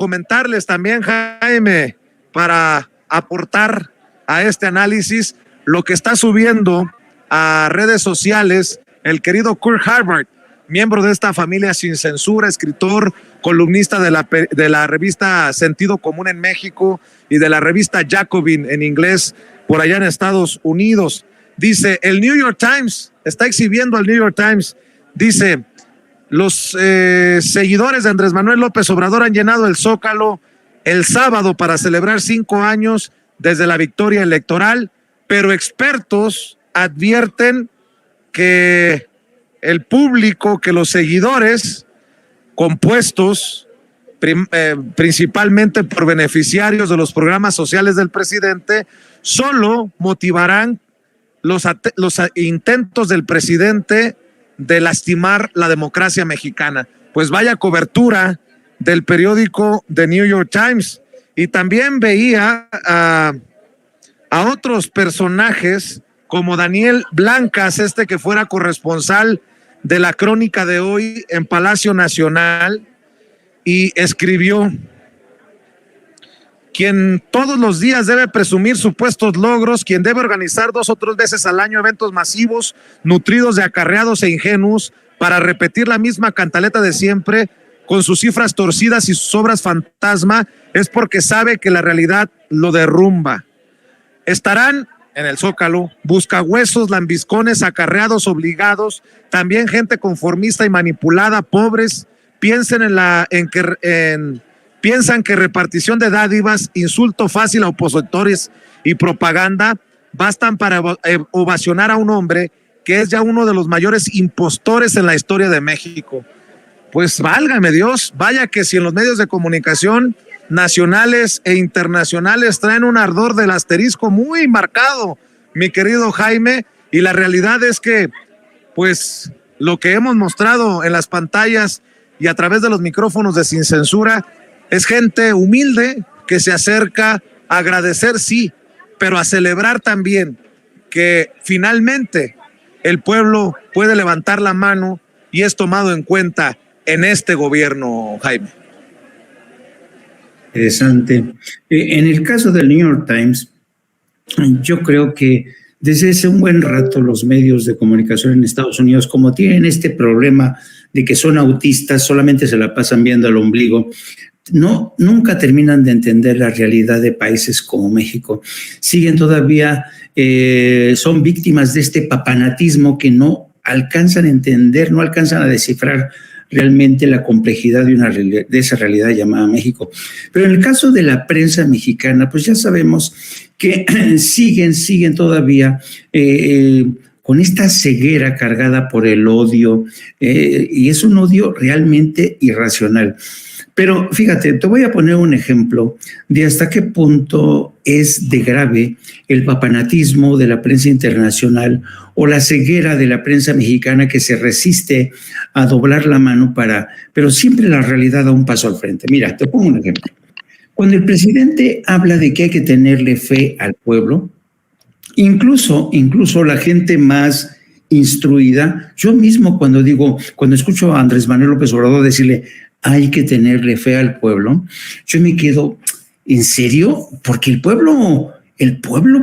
comentarles también, Jaime, para aportar a este análisis lo que está subiendo a redes sociales el querido Kurt Harvard, miembro de esta familia sin censura, escritor, columnista de la revista Sentido Común en México y de la revista Jacobin en inglés por allá en Estados Unidos. Dice, el New York Times, está exhibiendo al New York Times, dice, los seguidores de Andrés Manuel López Obrador han llenado el Zócalo el sábado para celebrar 5 años desde la victoria electoral, pero expertos advierten que el público, que los seguidores compuestos principalmente por beneficiarios de los programas sociales del presidente, solo motivarán los intentos del presidente de lastimar la democracia mexicana. Pues vaya cobertura del periódico The New York Times. Y también veía a otros personajes como Daniel Blancas, que fuera corresponsal de la Crónica de Hoy en Palacio Nacional, y escribió: quien todos los días debe presumir supuestos logros, quien debe organizar 2 o 3 veces al año eventos masivos, nutridos de acarreados e ingenuos, para repetir la misma cantaleta de siempre, con sus cifras torcidas y sus obras fantasma, es porque sabe que la realidad lo derrumba. Estarán en el Zócalo buscahuesos, lambiscones, acarreados, obligados, también gente conformista y manipulada, pobres, piensan que repartición de dádivas, insulto fácil a opositores y propaganda bastan para ovacionar a un hombre que es ya uno de los mayores impostores en la historia de México. Pues válgame Dios, vaya que si en los medios de comunicación nacionales e internacionales traen un ardor del asterisco muy marcado, mi querido Jaime, y la realidad es que, pues, lo que hemos mostrado en las pantallas y a través de los micrófonos de Sin Censura es gente humilde que se acerca a agradecer, sí, pero a celebrar también que finalmente el pueblo puede levantar la mano y es tomado en cuenta en este gobierno, Jaime. Interesante. En el caso del New York Times, yo creo que desde hace un buen rato los medios de comunicación en Estados Unidos, como tienen este problema de que son autistas, solamente se la pasan viendo el ombligo, nunca terminan de entender la realidad de países como México. Siguen todavía, son víctimas de este papanatismo que no alcanzan a entender, no alcanzan a descifrar realmente la complejidad de esa realidad llamada México. Pero en el caso de la prensa mexicana, pues ya sabemos que siguen todavía con esta ceguera cargada por el odio, y es un odio realmente irracional. Pero fíjate, te voy a poner un ejemplo de hasta qué punto es de grave el papanatismo de la prensa internacional o la ceguera de la prensa mexicana que se resiste a doblar la mano pero siempre la realidad da un paso al frente. Mira, te pongo un ejemplo. Cuando el presidente habla de que hay que tenerle fe al pueblo, incluso la gente más instruida, yo mismo cuando escucho a Andrés Manuel López Obrador decirle hay que tenerle fe al pueblo, yo me quedo, ¿en serio? Porque el pueblo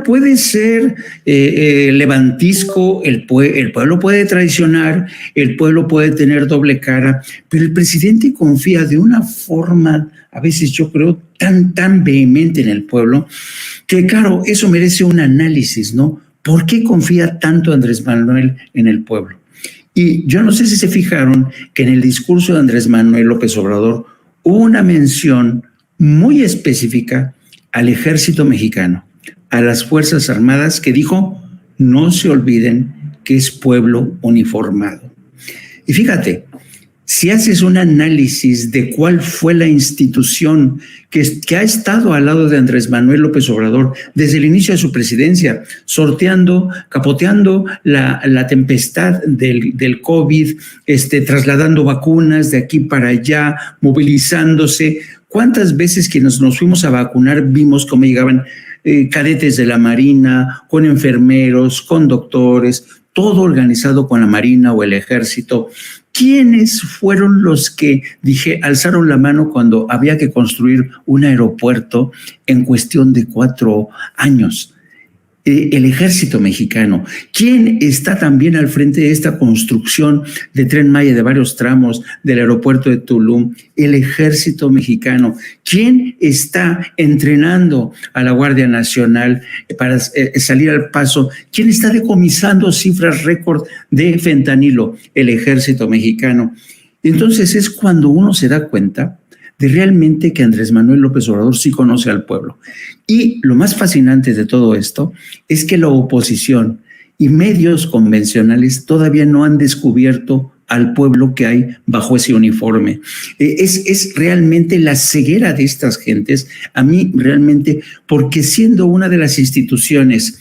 puede ser levantisco, el pueblo puede traicionar, el pueblo puede tener doble cara, pero el presidente confía de una forma, a veces yo creo, tan vehemente en el pueblo, que claro, eso merece un análisis, ¿no? ¿Por qué confía tanto Andrés Manuel en el pueblo? Y yo no sé si se fijaron que en el discurso de Andrés Manuel López Obrador hubo una mención muy específica al ejército mexicano, a las Fuerzas Armadas, que dijo, no se olviden que es pueblo uniformado. Y fíjate, si haces un análisis de cuál fue la institución que ha estado al lado de Andrés Manuel López Obrador desde el inicio de su presidencia, capoteando la tempestad del COVID, trasladando vacunas de aquí para allá, movilizándose. ¿Cuántas veces que nos fuimos a vacunar vimos cómo llegaban cadetes de la Marina, con enfermeros, con doctores, todo organizado con la Marina o el Ejército? ¿Quiénes fueron los que alzaron la mano cuando había que construir un aeropuerto en cuestión de 4 años? El ejército mexicano. ¿Quién está también al frente de esta construcción de Tren Maya de varios tramos del aeropuerto de Tulum? El ejército mexicano. ¿Quién está entrenando a la Guardia Nacional para salir al paso? ¿Quién está decomisando cifras récord de fentanilo? El ejército mexicano. Entonces es cuando uno se da cuenta de realmente que Andrés Manuel López Obrador sí conoce al pueblo. Y lo más fascinante de todo esto es que la oposición y medios convencionales todavía no han descubierto al pueblo que hay bajo ese uniforme. Es realmente la ceguera de estas gentes, a mí realmente, porque siendo una de las instituciones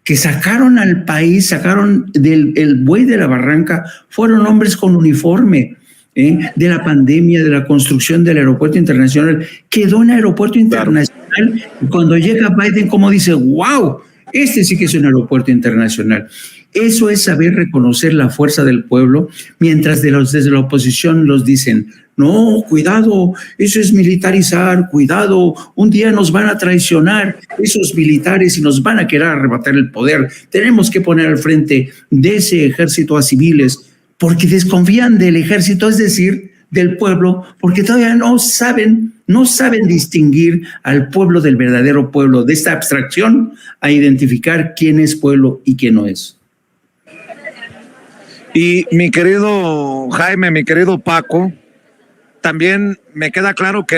que sacaron al país, sacaron el buey de la barranca, fueron hombres con uniforme. De la pandemia, de la construcción del aeropuerto internacional, quedó en aeropuerto internacional. Y cuando llega Biden, como dice, wow, este sí que es un aeropuerto internacional. Eso es saber reconocer la fuerza del pueblo, mientras desde la oposición los dicen, no, cuidado, eso es militarizar, cuidado, un día nos van a traicionar esos militares y nos van a querer arrebatar el poder. Tenemos que poner al frente de ese ejército a civiles, porque desconfían del ejército, es decir, del pueblo, porque todavía no saben distinguir al pueblo del verdadero pueblo, de esta abstracción a identificar quién es pueblo y quién no es. Y mi querido Jaime, mi querido Paco, también me queda claro que